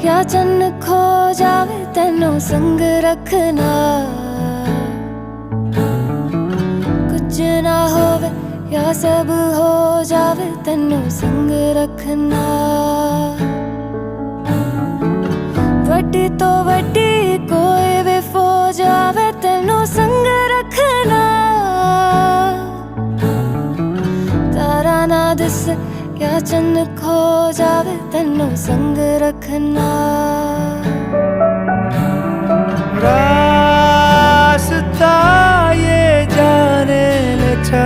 या चन्न खो जावे तेनू संग रखना, कुछ ना होवे या सब हो जावे तेनू संग रखना। वड्डी तो वड्डी कोई भी फौज आवे तेनू संग रखना, तारा ना दिस या चन्न खो जावे तेनू संग रखना। रास्ता ये जाने ले चला